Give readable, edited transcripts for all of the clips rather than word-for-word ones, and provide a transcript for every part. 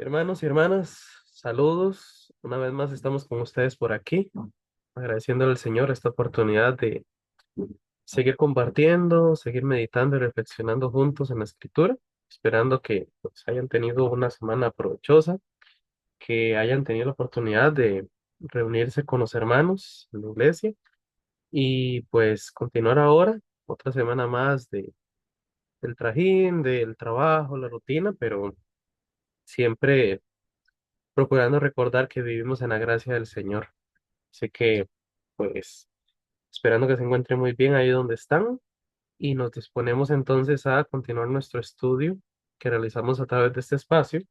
Hermanos y hermanas, saludos. Una vez más estamos con ustedes por aquí, agradeciéndole al Señor esta oportunidad de seguir compartiendo, seguir meditando y reflexionando juntos en la Escritura, esperando que pues, hayan tenido una semana provechosa, que hayan tenido la oportunidad de reunirse con los hermanos en la iglesia y pues continuar ahora otra semana más del trajín, del trabajo, la rutina, pero siempre procurando recordar que vivimos en la gracia del Señor. Así que, pues, esperando que se encuentren muy bien ahí donde están y nos disponemos entonces a continuar nuestro estudio que realizamos a través de este espacio.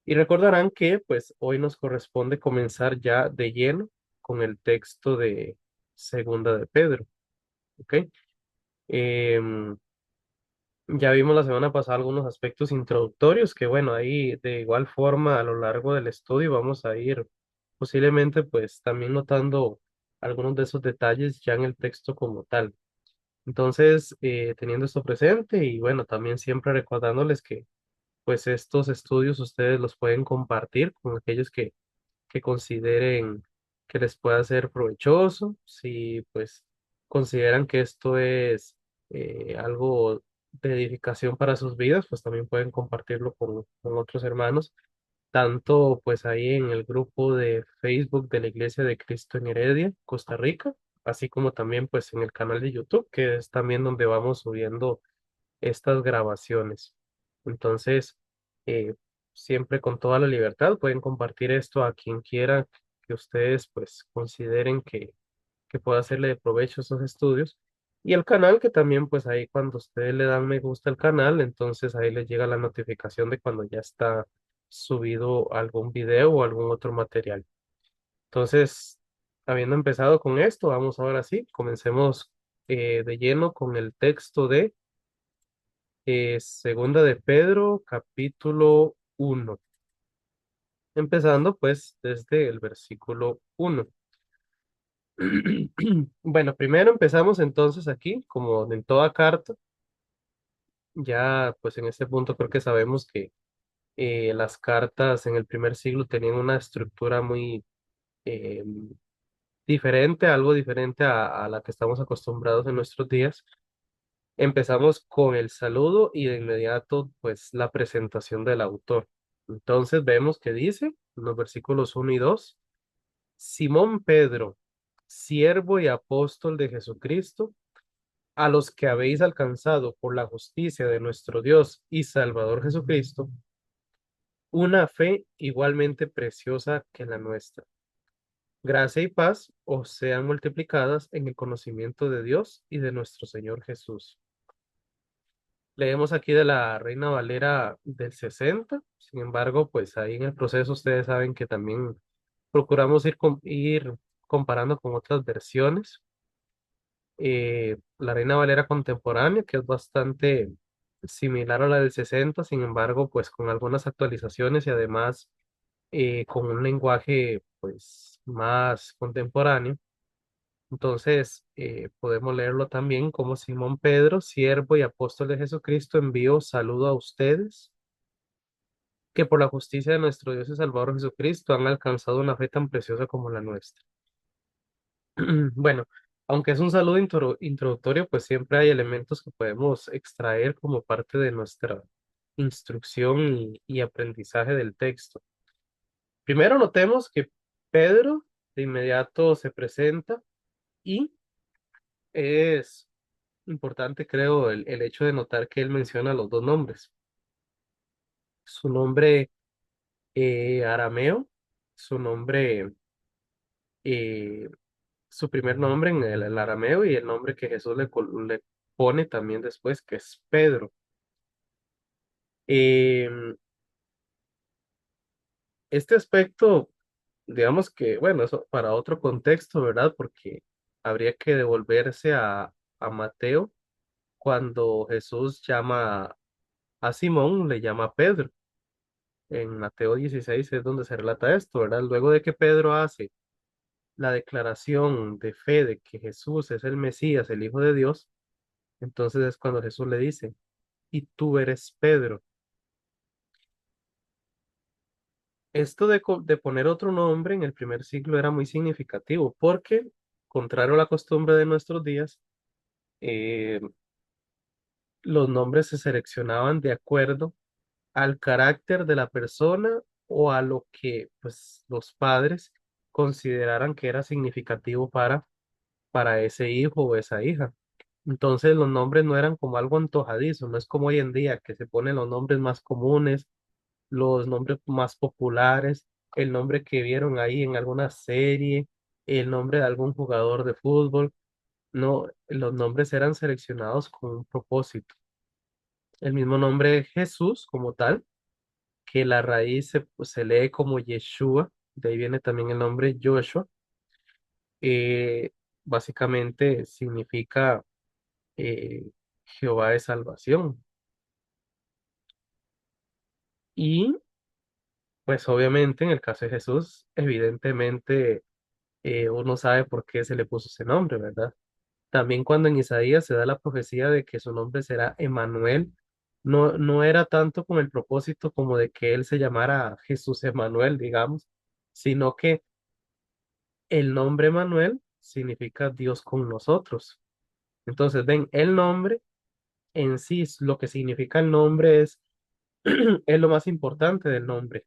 Y recordarán que, pues, hoy nos corresponde comenzar ya de lleno con el texto de Segunda de Pedro, ¿ok? Em, ya vimos la semana pasada algunos aspectos introductorios que, bueno, ahí de igual forma a lo largo del estudio vamos a ir posiblemente pues también notando algunos de esos detalles ya en el texto como tal. Entonces, teniendo esto presente y bueno, también siempre recordándoles que pues estos estudios ustedes los pueden compartir con aquellos que consideren que les pueda ser provechoso, si pues consideran que esto es algo de edificación para sus vidas, pues también pueden compartirlo con otros hermanos, tanto pues ahí en el grupo de Facebook de la Iglesia de Cristo en Heredia, Costa Rica, así como también pues en el canal de YouTube, que es también donde vamos subiendo estas grabaciones. Entonces, eh, siempre con toda la libertad pueden compartir esto a quien quiera que ustedes pues consideren que pueda hacerle de provecho esos estudios. Y el canal que también pues ahí cuando ustedes le dan me gusta al canal, entonces ahí les llega la notificación de cuando ya está subido algún video o algún otro material. Entonces, habiendo empezado con esto, vamos ahora sí, comencemos de lleno con el texto de Segunda de Pedro, capítulo 1, empezando pues desde el versículo 1. Bueno, primero empezamos entonces aquí, como en toda carta, ya pues en este punto creo que sabemos que las cartas en el primer siglo tenían una estructura muy eh, diferente, algo diferente a la que estamos acostumbrados en nuestros días. Empezamos con el saludo y de inmediato, pues, la presentación del autor. Entonces vemos que dice en los versículos 1 y 2: Simón Pedro, siervo y apóstol de Jesucristo, a los que habéis alcanzado por la justicia de nuestro Dios y Salvador Jesucristo, una fe igualmente preciosa que la nuestra. Gracia y paz os sean multiplicadas en el conocimiento de Dios y de nuestro Señor Jesús. Leemos aquí de la Reina Valera del 60. Sin embargo, pues ahí en el proceso ustedes saben que también procuramos ir comparando con otras versiones. La Reina Valera contemporánea, que es bastante similar a la del 60, sin embargo, pues con algunas actualizaciones y además con un lenguaje pues más contemporáneo. Entonces, podemos leerlo también como Simón Pedro, siervo y apóstol de Jesucristo, envío saludo a ustedes, que por la justicia de nuestro Dios y Salvador Jesucristo han alcanzado una fe tan preciosa como la nuestra. Bueno, aunque es un saludo introductorio, pues siempre hay elementos que podemos extraer como parte de nuestra instrucción y aprendizaje del texto. Primero notemos que Pedro de inmediato se presenta y es importante, creo, el hecho de notar que él menciona los dos nombres. Su nombre arameo, su nombre, eh, su primer nombre en el arameo y el nombre que Jesús le pone también después, que es Pedro. Em, este aspecto, digamos que, bueno, eso para otro contexto, ¿verdad? Porque habría que devolverse a Mateo cuando Jesús llama a Simón, le llama Pedro. En Mateo 16 es donde se relata esto, ¿verdad? Luego de que Pedro hace la declaración de fe de que Jesús es el Mesías, el Hijo de Dios, entonces es cuando Jesús le dice, y tú eres Pedro. Esto de poner otro nombre en el primer siglo era muy significativo porque, contrario a la costumbre de nuestros días, eh, los nombres se seleccionaban de acuerdo al carácter de la persona o a lo que pues, los padres consideraran que era significativo para ese hijo o esa hija. Entonces los nombres no eran como algo antojadizo, no es como hoy en día que se ponen los nombres más comunes, los nombres más populares, el nombre que vieron ahí en alguna serie, el nombre de algún jugador de fútbol. No, los nombres eran seleccionados con un propósito. El mismo nombre Jesús como tal, que la raíz pues, se lee como Yeshua, de ahí viene también el nombre Joshua, eh, básicamente significa eh, Jehová de salvación. Y pues obviamente en el caso de Jesús, evidentemente uno sabe por qué se le puso ese nombre, ¿verdad? También cuando en Isaías se da la profecía de que su nombre será Emanuel, no era tanto con el propósito como de que él se llamara Jesús Emanuel, digamos, sino que el nombre Emanuel significa Dios con nosotros. Entonces, ven, el nombre en sí, lo que significa el nombre es, es lo más importante del nombre,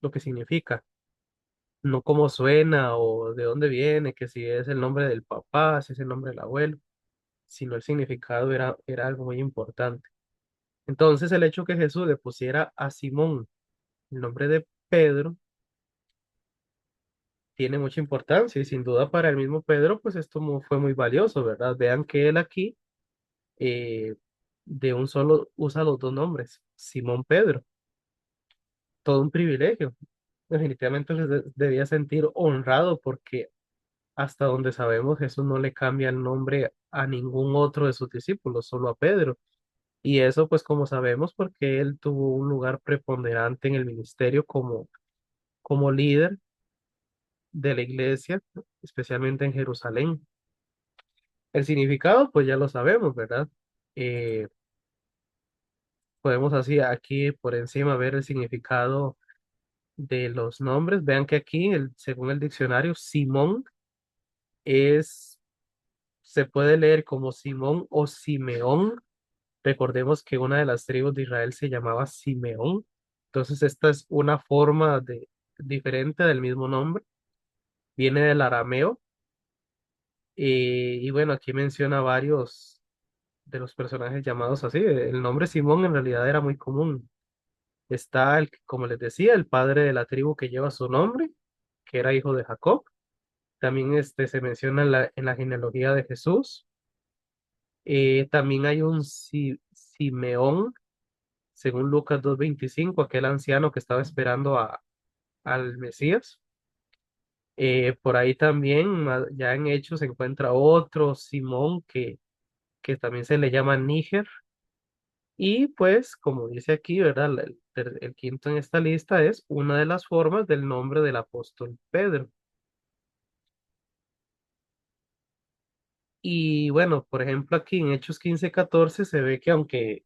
lo que significa, no cómo suena o de dónde viene, que si es el nombre del papá, si es el nombre del abuelo, sino el significado era algo muy importante. Entonces, el hecho que Jesús le pusiera a Simón el nombre de Pedro tiene mucha importancia y sin duda para el mismo Pedro, pues esto fue muy valioso, ¿verdad? Vean que él aquí eh, de un solo usa los dos nombres, Simón Pedro, todo un privilegio. Definitivamente debía sentir honrado porque hasta donde sabemos Jesús no le cambia el nombre a ningún otro de sus discípulos, solo a Pedro. Y eso pues como sabemos porque él tuvo un lugar preponderante en el ministerio como líder de la iglesia, especialmente en Jerusalén. El significado pues ya lo sabemos, ¿verdad? Eh, Podemos así aquí por encima ver el significado de los nombres. Vean que aquí, según el diccionario, Simón es, se puede leer como Simón o Simeón. Recordemos que una de las tribus de Israel se llamaba Simeón. Entonces, esta es una forma diferente del mismo nombre. Viene del arameo. Y bueno, aquí menciona varios de los personajes llamados así. El nombre Simón en realidad era muy común. Está, como les decía, el padre de la tribu que lleva su nombre, que era hijo de Jacob. También se menciona en la genealogía de Jesús. También hay un Simeón, según Lucas 2:25, aquel anciano que estaba esperando al Mesías. Por ahí también, ya en Hechos, se encuentra otro Simón que también se le llama Níger. Y pues, como dice aquí, ¿verdad? El quinto en esta lista es una de las formas del nombre del apóstol Pedro. Y bueno, por ejemplo, aquí en Hechos 15:14 se ve que aunque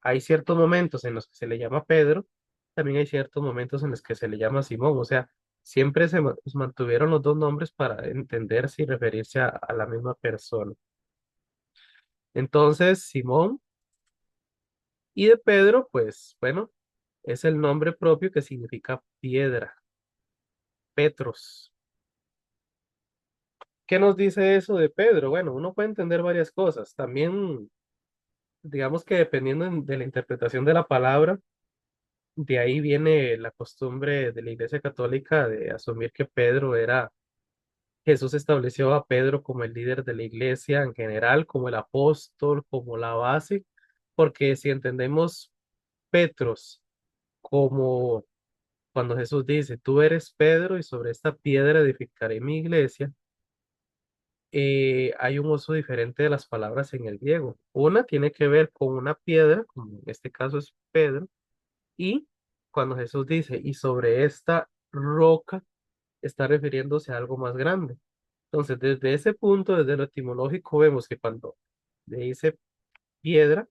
hay ciertos momentos en los que se le llama Pedro, también hay ciertos momentos en los que se le llama Simón. O sea, siempre se mantuvieron los dos nombres para entenderse y referirse a la misma persona. Entonces, Simón y de Pedro, pues bueno, es el nombre propio que significa piedra, Petros. ¿Qué nos dice eso de Pedro? Bueno, uno puede entender varias cosas. También, digamos que dependiendo de la interpretación de la palabra, de ahí viene la costumbre de la Iglesia Católica de asumir que Pedro era, Jesús estableció a Pedro como el líder de la iglesia en general, como el apóstol, como la base, porque si entendemos Petros como cuando Jesús dice, tú eres Pedro y sobre esta piedra edificaré mi iglesia, hay un uso diferente de las palabras en el griego. Una tiene que ver con una piedra, como en este caso es Pedro, y cuando Jesús dice, y sobre esta roca, está refiriéndose a algo más grande. Entonces, desde ese punto, desde lo etimológico, vemos que cuando le dice piedra,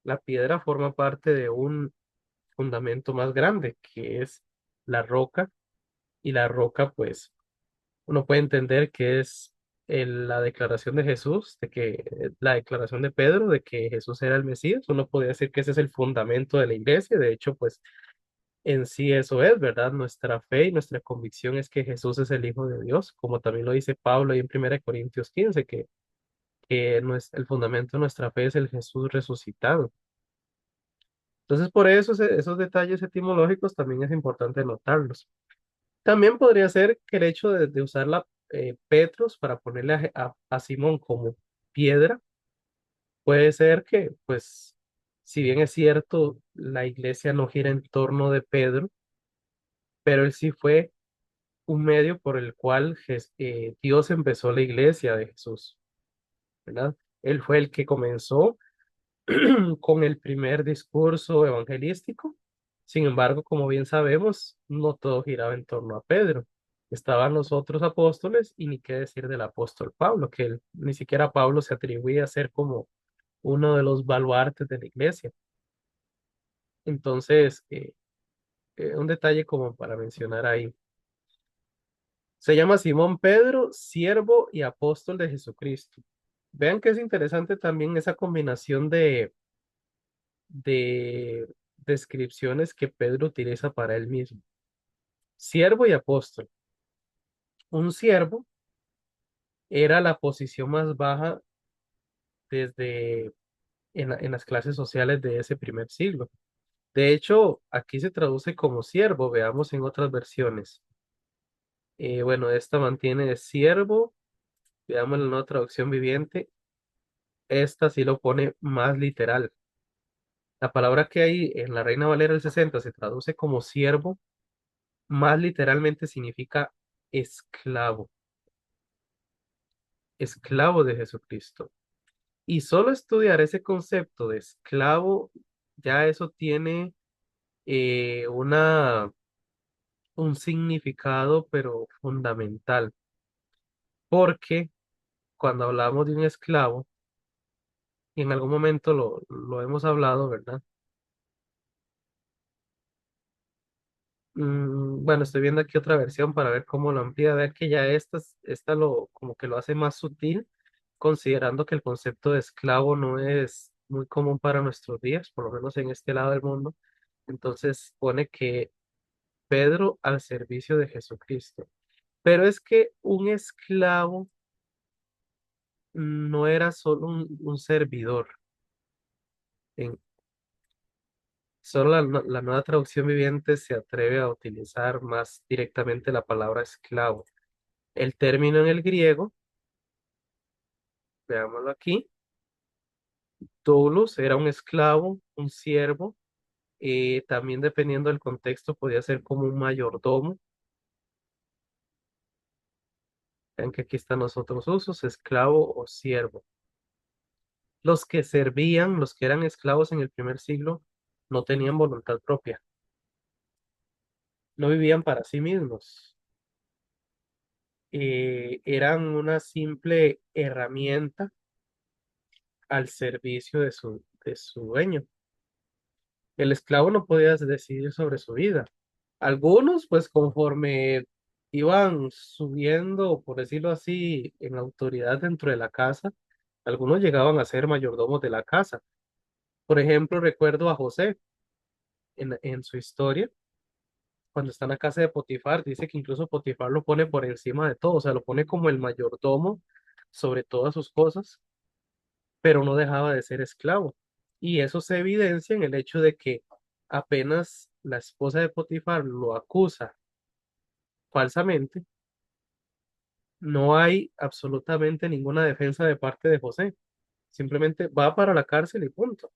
la piedra forma parte de un fundamento más grande, que es la roca, y la roca, pues, uno puede entender que es la declaración de Jesús, de que la declaración de Pedro de que Jesús era el Mesías. Uno podría decir que ese es el fundamento de la iglesia. De hecho, pues en sí eso es, ¿verdad? Nuestra fe y nuestra convicción es que Jesús es el Hijo de Dios, como también lo dice Pablo ahí en 1 Corintios 15, que el fundamento de nuestra fe es el Jesús resucitado. Entonces, por eso esos detalles etimológicos también es importante notarlos. También podría ser que el hecho de usar la Petros para ponerle a Simón como piedra, puede ser que, pues, si bien es cierto, la iglesia no gira en torno de Pedro, pero él sí fue un medio por el cual Dios empezó la iglesia de Jesús, ¿verdad? Él fue el que comenzó con el primer discurso evangelístico. Sin embargo, como bien sabemos, no todo giraba en torno a Pedro. Estaban los otros apóstoles y ni qué decir del apóstol Pablo, que ni siquiera Pablo se atribuía a ser como uno de los baluartes de la iglesia. Entonces, un detalle como para mencionar ahí. Se llama Simón Pedro, siervo y apóstol de Jesucristo. Vean que es interesante también esa combinación de descripciones que Pedro utiliza para él mismo. Siervo y apóstol. Un siervo era la posición más baja desde en las clases sociales de ese primer siglo. De hecho, aquí se traduce como siervo, veamos en otras versiones. Bueno, esta mantiene de siervo, veamos la nueva traducción viviente, esta sí lo pone más literal. La palabra que hay en la Reina Valera del 60 se traduce como siervo, más literalmente significa esclavo, esclavo de Jesucristo. Y solo estudiar ese concepto de esclavo, ya eso tiene un significado, pero fundamental, porque cuando hablamos de un esclavo, y en algún momento lo hemos hablado, ¿verdad? Bueno, estoy viendo aquí otra versión para ver cómo lo amplía, ver que ya esta como que lo hace más sutil, considerando que el concepto de esclavo no es muy común para nuestros días, por lo menos en este lado del mundo. Entonces pone que Pedro al servicio de Jesucristo. Pero es que un esclavo no era solo un servidor. En, solo la nueva traducción viviente se atreve a utilizar más directamente la palabra esclavo. El término en el griego, veámoslo aquí, doulos era un esclavo, un siervo, también dependiendo del contexto podía ser como un mayordomo. Vean que aquí están los otros usos, esclavo o siervo. Los que servían, los que eran esclavos en el primer siglo, no tenían voluntad propia, no vivían para sí mismos, eran una simple herramienta al servicio de su dueño. El esclavo no podía decidir sobre su vida. Algunos, pues conforme iban subiendo, por decirlo así, en autoridad dentro de la casa, algunos llegaban a ser mayordomos de la casa. Por ejemplo, recuerdo a José en su historia, cuando está en la casa de Potifar, dice que incluso Potifar lo pone por encima de todo, o sea, lo pone como el mayordomo sobre todas sus cosas, pero no dejaba de ser esclavo. Y eso se evidencia en el hecho de que apenas la esposa de Potifar lo acusa falsamente, no hay absolutamente ninguna defensa de parte de José. Simplemente va para la cárcel y punto.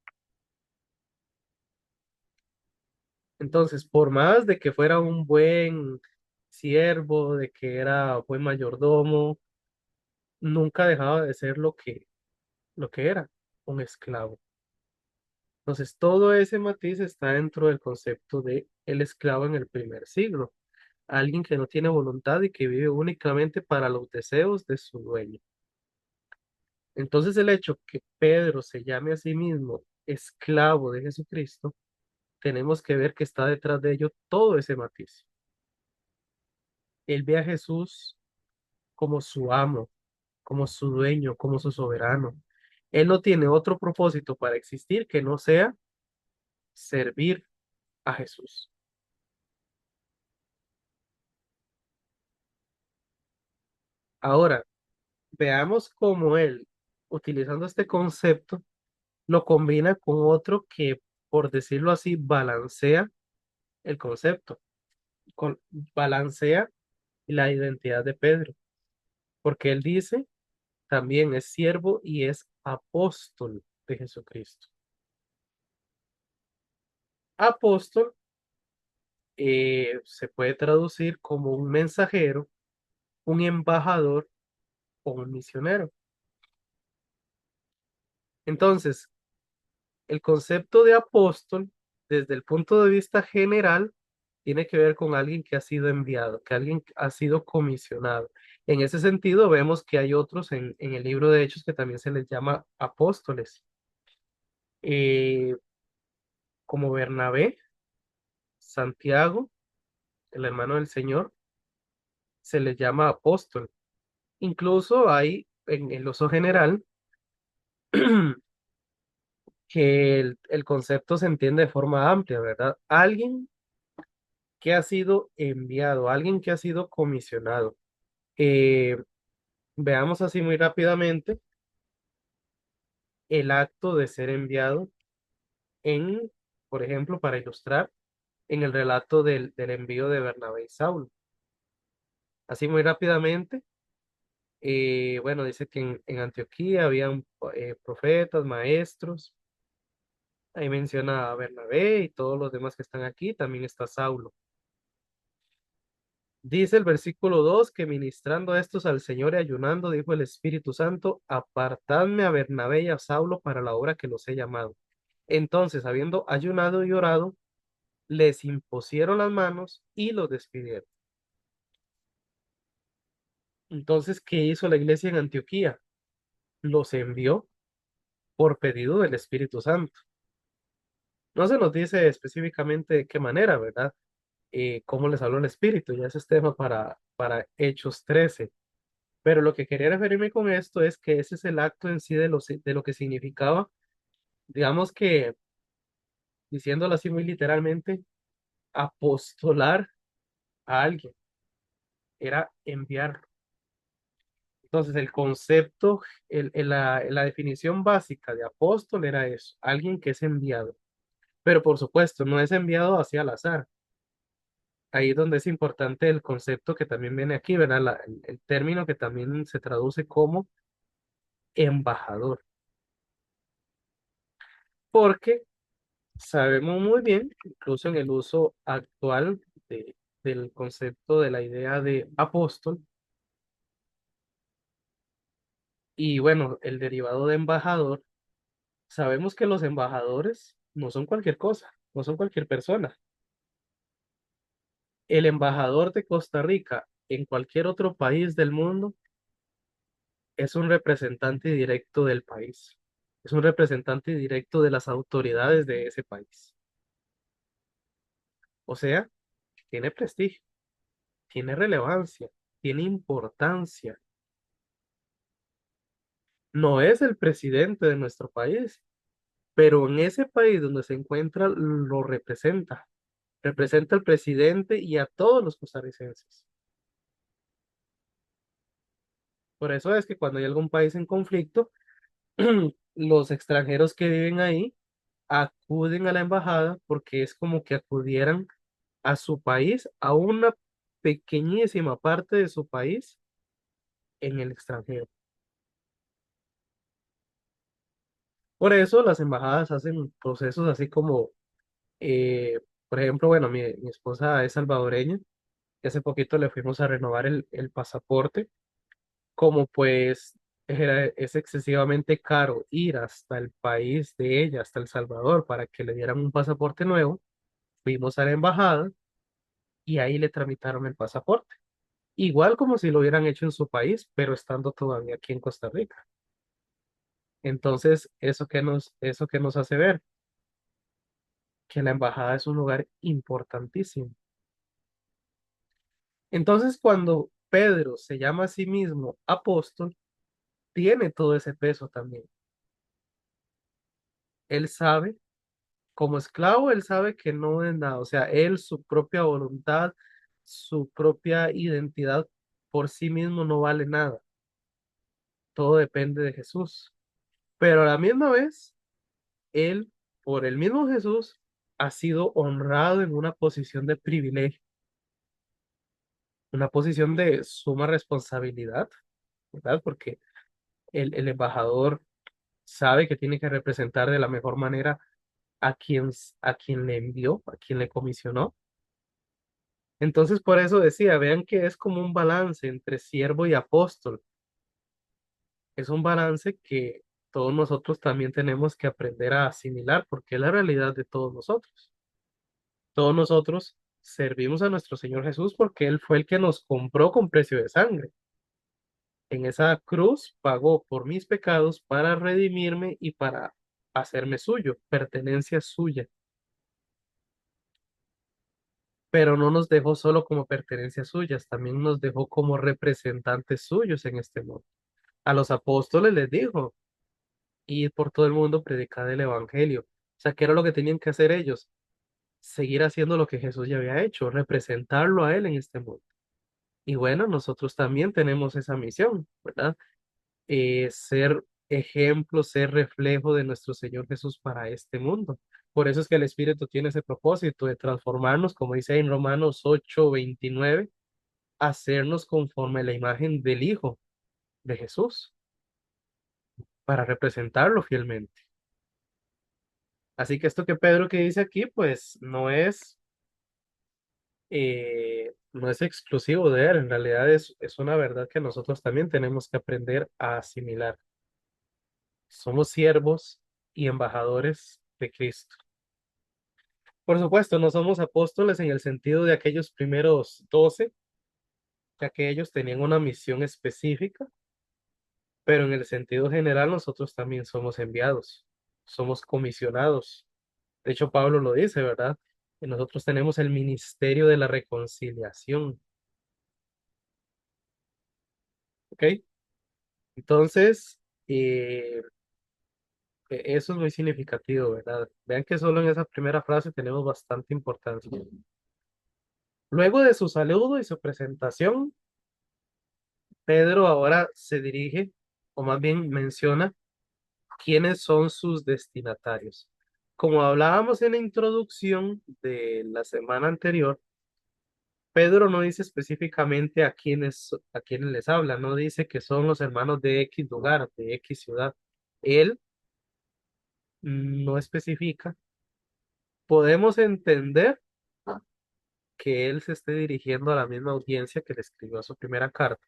Entonces, por más de que fuera un buen siervo, de que era buen mayordomo, nunca dejaba de ser lo que era, un esclavo. Entonces, todo ese matiz está dentro del concepto de el esclavo en el primer siglo, alguien que no tiene voluntad y que vive únicamente para los deseos de su dueño. Entonces, el hecho que Pedro se llame a sí mismo esclavo de Jesucristo, tenemos que ver que está detrás de ello todo ese matiz. Él ve a Jesús como su amo, como su dueño, como su soberano. Él no tiene otro propósito para existir que no sea servir a Jesús. Ahora, veamos cómo él, utilizando este concepto, lo combina con otro que, por decirlo así, balancea el concepto, con- balancea la identidad de Pedro, porque él dice también es siervo y es apóstol de Jesucristo. Apóstol se puede traducir como un mensajero, un embajador o un misionero. Entonces, el concepto de apóstol, desde el punto de vista general, tiene que ver con alguien que ha sido enviado, que alguien ha sido comisionado. En ese sentido, vemos que hay otros en el libro de Hechos que también se les llama apóstoles, eh, como Bernabé, Santiago, el hermano del Señor, se les llama apóstol. Incluso hay en el uso general que el concepto se entiende de forma amplia, ¿verdad? Alguien que ha sido enviado, alguien que ha sido comisionado. Eh, Veamos así muy rápidamente el acto de ser enviado en, por ejemplo, para ilustrar, en el relato del envío de Bernabé y Saulo. Así muy rápidamente, bueno, dice que en Antioquía habían profetas, maestros. Ahí menciona a Bernabé y todos los demás que están aquí. También está Saulo. Dice el versículo 2 que ministrando estos al Señor y ayunando, dijo el Espíritu Santo, apartadme a Bernabé y a Saulo para la obra que los he llamado. Entonces, habiendo ayunado y orado, les impusieron las manos y los despidieron. Entonces, ¿qué hizo la iglesia en Antioquía? Los envió por pedido del Espíritu Santo. No se nos dice específicamente de qué manera, ¿verdad? Cómo les habló el Espíritu, ya ese es tema para Hechos 13. Pero lo que quería referirme con esto es que ese es el acto en sí de lo que significaba, digamos que, diciéndolo así muy literalmente, apostolar a alguien, era enviar. Entonces, el concepto, la definición básica de apóstol era eso, alguien que es enviado. Pero por supuesto, no es enviado hacia al azar. Ahí es donde es importante el concepto que también viene aquí, ¿verdad? El término que también se traduce como embajador. Porque sabemos muy bien, incluso en el uso actual del concepto de la idea de apóstol, y bueno, el derivado de embajador, sabemos que los embajadores no son cualquier cosa, no son cualquier persona. El embajador de Costa Rica en cualquier otro país del mundo es un representante directo del país, es un representante directo de las autoridades de ese país. O sea, tiene prestigio, tiene relevancia, tiene importancia. No es el presidente de nuestro país, pero en ese país donde se encuentra lo representa. Representa al presidente y a todos los costarricenses. Por eso es que cuando hay algún país en conflicto, los extranjeros que viven ahí acuden a la embajada porque es como que acudieran a su país, a una pequeñísima parte de su país en el extranjero. Por eso las embajadas hacen procesos así como, eh, por ejemplo, bueno, mi esposa es salvadoreña y hace poquito le fuimos a renovar el pasaporte. Como pues es excesivamente caro ir hasta el país de ella, hasta El Salvador, para que le dieran un pasaporte nuevo, fuimos a la embajada y ahí le tramitaron el pasaporte. Igual como si lo hubieran hecho en su país, pero estando todavía aquí en Costa Rica. Entonces, eso que nos hace ver que la embajada es un lugar importantísimo. Entonces, cuando Pedro se llama a sí mismo apóstol, tiene todo ese peso también. Él sabe, como esclavo, él sabe que no es nada, o sea, él, su propia voluntad, su propia identidad por sí mismo no vale nada, todo depende de Jesús. Pero a la misma vez, él, por el mismo Jesús, ha sido honrado en una posición de privilegio, una posición de suma responsabilidad, ¿verdad? Porque el embajador sabe que tiene que representar de la mejor manera a quien le envió, a quien le comisionó. Entonces, por eso decía, vean que es como un balance entre siervo y apóstol. Es un balance que todos nosotros también tenemos que aprender a asimilar, porque es la realidad de todos nosotros. Todos nosotros servimos a nuestro Señor Jesús porque Él fue el que nos compró con precio de sangre. En esa cruz pagó por mis pecados para redimirme y para hacerme suyo, pertenencia suya. Pero no nos dejó solo como pertenencias suyas, también nos dejó como representantes suyos en este mundo. A los apóstoles les dijo, ir por todo el mundo, predicar el evangelio. O sea, ¿qué era lo que tenían que hacer ellos? Seguir haciendo lo que Jesús ya había hecho, representarlo a él en este mundo. Y bueno, nosotros también tenemos esa misión, ¿verdad? Ser ejemplo, ser reflejo de nuestro Señor Jesús para este mundo. Por eso es que el Espíritu tiene ese propósito de transformarnos, como dice en Romanos 8:29, hacernos conforme a la imagen del Hijo de Jesús, para representarlo fielmente. Así que esto que Pedro que dice aquí, pues no es exclusivo de él, en realidad es una verdad que nosotros también tenemos que aprender a asimilar. Somos siervos y embajadores de Cristo. Por supuesto, no somos apóstoles en el sentido de aquellos primeros 12, ya que ellos tenían una misión específica, pero en el sentido general nosotros también somos enviados, somos comisionados. De hecho, Pablo lo dice, ¿verdad? Que nosotros tenemos el ministerio de la reconciliación, ¿ok? Entonces, eh, eso es muy significativo, ¿verdad? Vean que solo en esa primera frase tenemos bastante importancia. Luego de su saludo y su presentación, Pedro ahora se dirige, o más bien menciona, quiénes son sus destinatarios. Como hablábamos en la introducción de la semana anterior, Pedro no dice específicamente a quiénes les habla, no dice que son los hermanos de X lugar, de X ciudad. Él no especifica. Podemos entender que él se esté dirigiendo a la misma audiencia que le escribió su primera carta,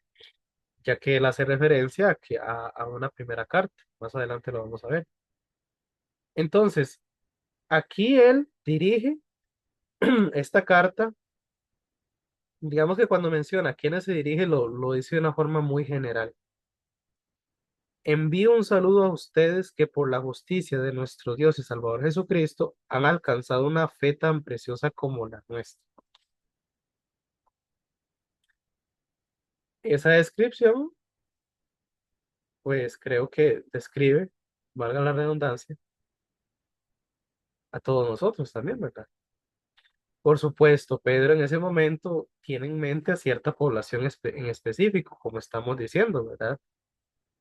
ya que él hace referencia a una primera carta. Más adelante lo vamos a ver. Entonces, aquí él dirige esta carta. Digamos que cuando menciona a quiénes se dirige, lo dice de una forma muy general. Envío un saludo a ustedes que por la justicia de nuestro Dios y Salvador Jesucristo han alcanzado una fe tan preciosa como la nuestra. Esa descripción, pues creo que describe, valga la redundancia, a todos nosotros también, ¿verdad? Por supuesto, Pedro en ese momento tiene en mente a cierta población en específico, como estamos diciendo, ¿verdad?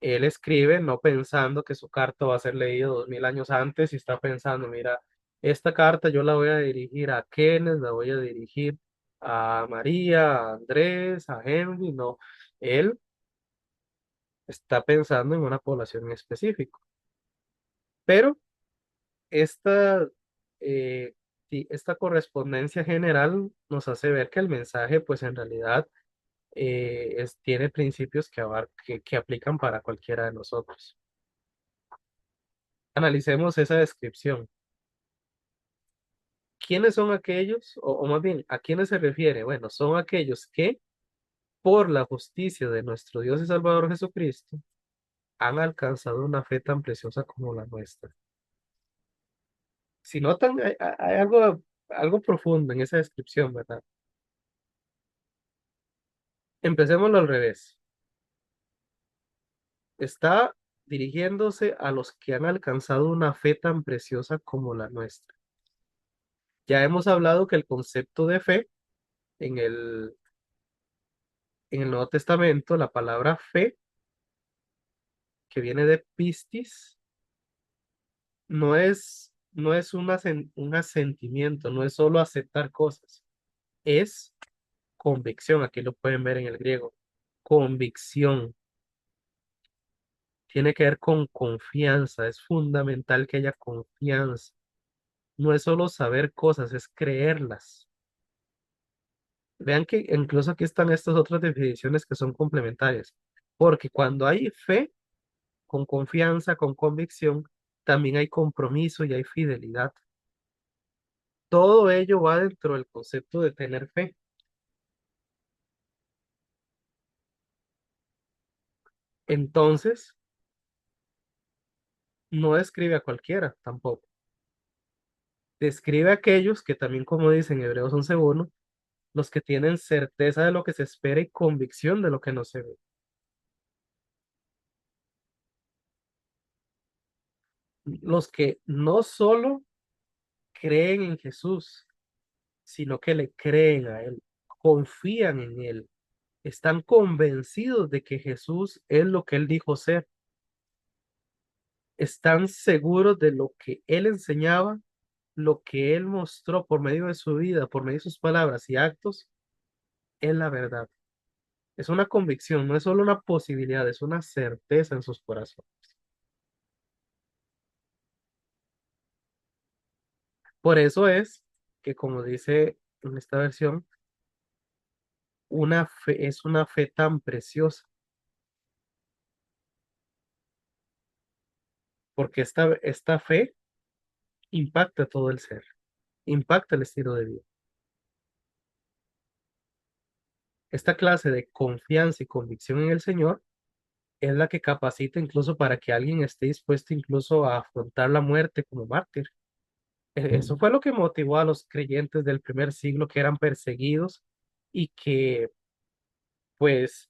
Él escribe no pensando que su carta va a ser leída 2000 años antes y está pensando, mira, esta carta yo la voy a dirigir a Kenneth, la voy a dirigir a María, a Andrés, a Henry, no, él está pensando en una población en específico. Pero esta, eh, esta correspondencia general nos hace ver que el mensaje, pues en realidad, tiene principios que aplican para cualquiera de nosotros. Analicemos esa descripción. ¿Quiénes son aquellos, o más bien, a quiénes se refiere? Bueno, son aquellos que, por la justicia de nuestro Dios y Salvador Jesucristo, han alcanzado una fe tan preciosa como la nuestra. Si notan, hay algo profundo en esa descripción, ¿verdad? Empecémoslo al revés. Está dirigiéndose a los que han alcanzado una fe tan preciosa como la nuestra. Ya hemos hablado que el concepto de fe en el Nuevo Testamento, la palabra fe, que viene de pistis, no es un asentimiento, no es solo aceptar cosas, es convicción. Aquí lo pueden ver en el griego. Convicción. Tiene que ver con confianza. Es fundamental que haya confianza. No es solo saber cosas, es creerlas. Vean que incluso aquí están estas otras definiciones que son complementarias. Porque cuando hay fe, con confianza, con convicción, también hay compromiso y hay fidelidad. Todo ello va dentro del concepto de tener fe. Entonces, no describe a cualquiera tampoco. Describe a aquellos que también, como dicen Hebreos 11:1, los que tienen certeza de lo que se espera y convicción de lo que no se ve. Los que no solo creen en Jesús, sino que le creen a Él, confían en Él, están convencidos de que Jesús es lo que Él dijo ser, están seguros de lo que Él enseñaba, lo que Él mostró por medio de su vida, por medio de sus palabras y actos, es la verdad. Es una convicción, no es solo una posibilidad, es una certeza en sus corazones. Por eso es que, como dice en esta versión, una fe es una fe tan preciosa, porque esta fe impacta todo el ser, impacta el estilo de vida. Esta clase de confianza y convicción en el Señor es la que capacita incluso para que alguien esté dispuesto incluso a afrontar la muerte como mártir. Eso fue lo que motivó a los creyentes del primer siglo que eran perseguidos y que pues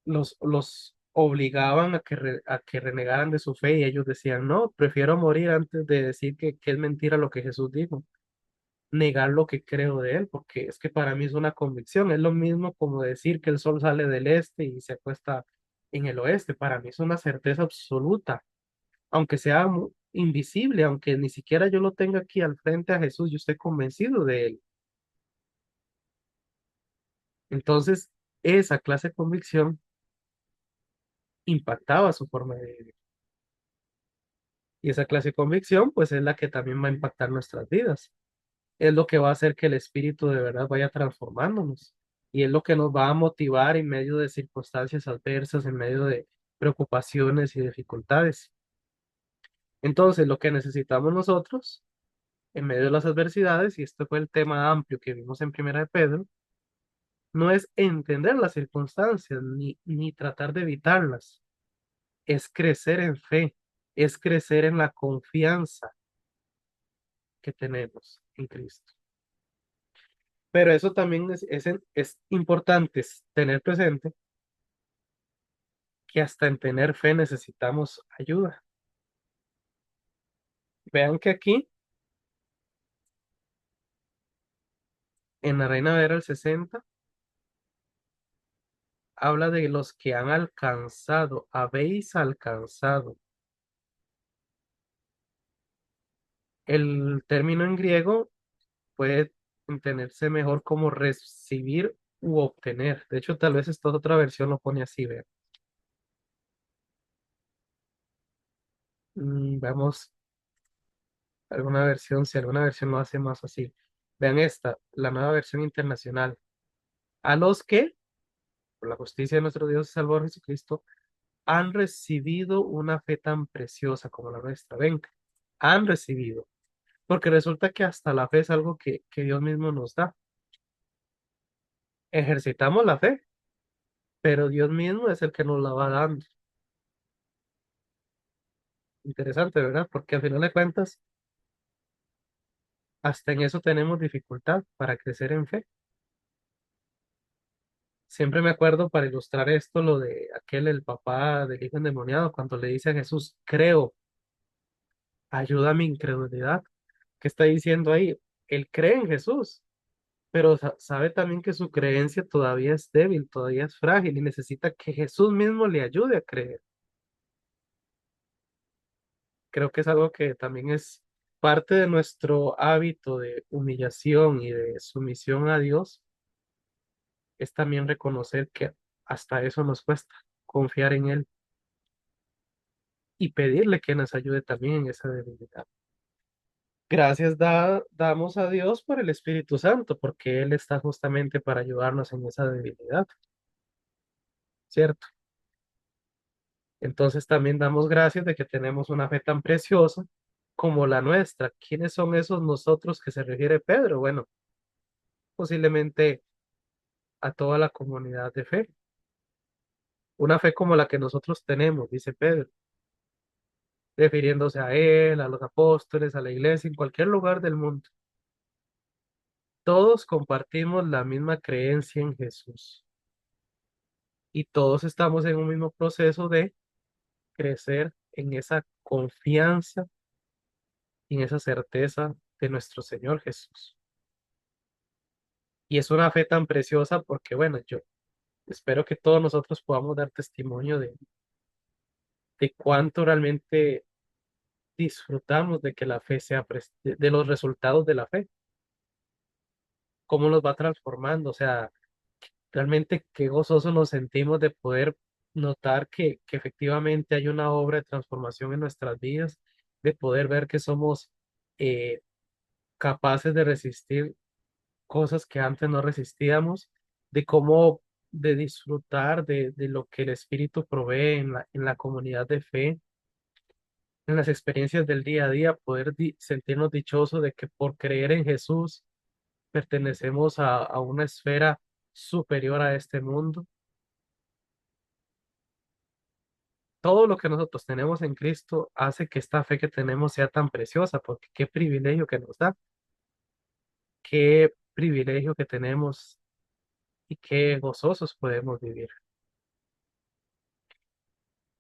los obligaban a que renegaran de su fe y ellos decían, no, prefiero morir antes de decir que es mentira lo que Jesús dijo, negar lo que creo de él, porque es que para mí es una convicción, es lo mismo como decir que el sol sale del este y se acuesta en el oeste, para mí es una certeza absoluta, aunque sea invisible, aunque ni siquiera yo lo tenga aquí al frente a Jesús, yo estoy convencido de él. Entonces, esa clase de convicción impactaba su forma de vivir. Y esa clase de convicción, pues es la que también va a impactar nuestras vidas. Es lo que va a hacer que el espíritu de verdad vaya transformándonos. Y es lo que nos va a motivar en medio de circunstancias adversas, en medio de preocupaciones y dificultades. Entonces, lo que necesitamos nosotros, en medio de las adversidades, y este fue el tema amplio que vimos en Primera de Pedro, no es entender las circunstancias ni tratar de evitarlas, es crecer en fe, es crecer en la confianza que tenemos en Cristo. Pero eso también es importante tener presente que hasta en tener fe necesitamos ayuda. Vean que aquí, en la Reina Valera del 60, habla de los que han alcanzado, habéis alcanzado. El término en griego puede entenderse mejor como recibir u obtener. De hecho, tal vez esta otra versión lo pone así, vean. Veamos alguna versión, si alguna versión lo hace más así. Vean esta, la nueva versión internacional. A los que, por la justicia de nuestro Dios y Salvador Jesucristo, han recibido una fe tan preciosa como la nuestra. Ven, han recibido. Porque resulta que hasta la fe es algo que Dios mismo nos da. Ejercitamos la fe, pero Dios mismo es el que nos la va dando. Interesante, ¿verdad? Porque al final de cuentas, hasta en eso tenemos dificultad para crecer en fe. Siempre me acuerdo para ilustrar esto lo de aquel, el papá del hijo endemoniado, cuando le dice a Jesús, creo, ayuda a mi incredulidad. ¿Qué está diciendo ahí? Él cree en Jesús, pero sabe también que su creencia todavía es débil, todavía es frágil y necesita que Jesús mismo le ayude a creer. Creo que es algo que también es parte de nuestro hábito de humillación y de sumisión a Dios, es también reconocer que hasta eso nos cuesta, confiar en Él y pedirle que nos ayude también en esa debilidad. Gracias damos a Dios por el Espíritu Santo, porque Él está justamente para ayudarnos en esa debilidad, ¿cierto? Entonces también damos gracias de que tenemos una fe tan preciosa como la nuestra. ¿Quiénes son esos nosotros que se refiere Pedro? Bueno, posiblemente a toda la comunidad de fe. Una fe como la que nosotros tenemos, dice Pedro, refiriéndose a él, a los apóstoles, a la iglesia, en cualquier lugar del mundo. Todos compartimos la misma creencia en Jesús y todos estamos en un mismo proceso de crecer en esa confianza y en esa certeza de nuestro Señor Jesús. Y es una fe tan preciosa porque, bueno, yo espero que todos nosotros podamos dar testimonio de cuánto realmente disfrutamos de que la fe sea, de los resultados de la fe, cómo nos va transformando, o sea, realmente qué gozoso nos sentimos de poder notar que efectivamente hay una obra de transformación en nuestras vidas, de poder ver que somos eh, capaces de resistir cosas que antes no resistíamos, de cómo de disfrutar de lo que el Espíritu provee en la comunidad de fe, en las experiencias del día a día, poder sentirnos dichosos de que por creer en Jesús pertenecemos a una esfera superior a este mundo. Todo lo que nosotros tenemos en Cristo hace que esta fe que tenemos sea tan preciosa, porque qué privilegio que nos da, qué privilegio que tenemos y qué gozosos podemos vivir.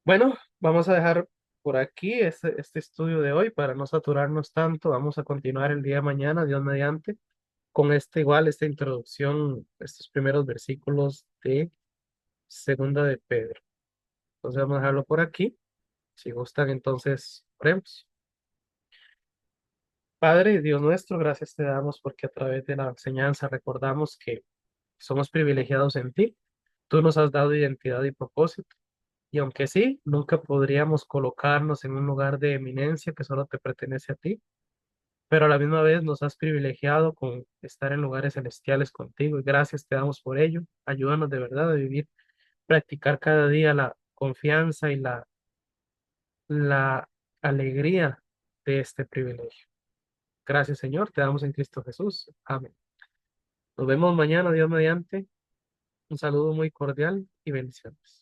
Bueno, vamos a dejar por aquí este estudio de hoy para no saturarnos tanto. Vamos a continuar el día de mañana, Dios mediante, con esta introducción, estos primeros versículos de Segunda de Pedro. Entonces vamos a dejarlo por aquí. Si gustan, entonces oremos. Padre, Dios nuestro, gracias te damos porque a través de la enseñanza recordamos que somos privilegiados en ti. Tú nos has dado identidad y propósito. Y aunque sí, nunca podríamos colocarnos en un lugar de eminencia que solo te pertenece a ti, pero a la misma vez nos has privilegiado con estar en lugares celestiales contigo. Y gracias te damos por ello. Ayúdanos de verdad a vivir, practicar cada día la confianza y la alegría de este privilegio. Gracias, Señor. Te damos en Cristo Jesús. Amén. Nos vemos mañana, Dios mediante. Un saludo muy cordial y bendiciones.